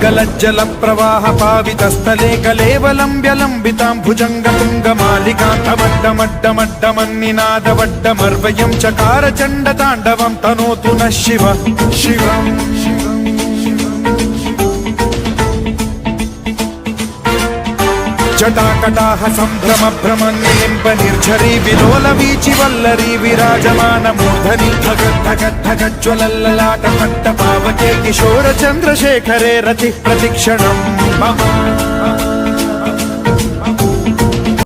गलज्जल प्रवाह पावितस्थले कलेवलम्ब्यलम्बितां भुजङ्गतुङ्गमालिकान्तवड्डमड्डमड्डमन्निनादवड्डमर्वयं चकार चण्डताण्डवं तनोतु नः शिव शिवम् जटाकटाह सम्भ्रम भ्रमन्निलिम्ब निर्झरी विलोल वीचि वल्लरी विराजमान मूर्धनि धगद्धगद्धगज्ज्वलल्ललाट पट्ट पावके किशोर चन्द्रशेखरे रतिः प्रतिक्षणम्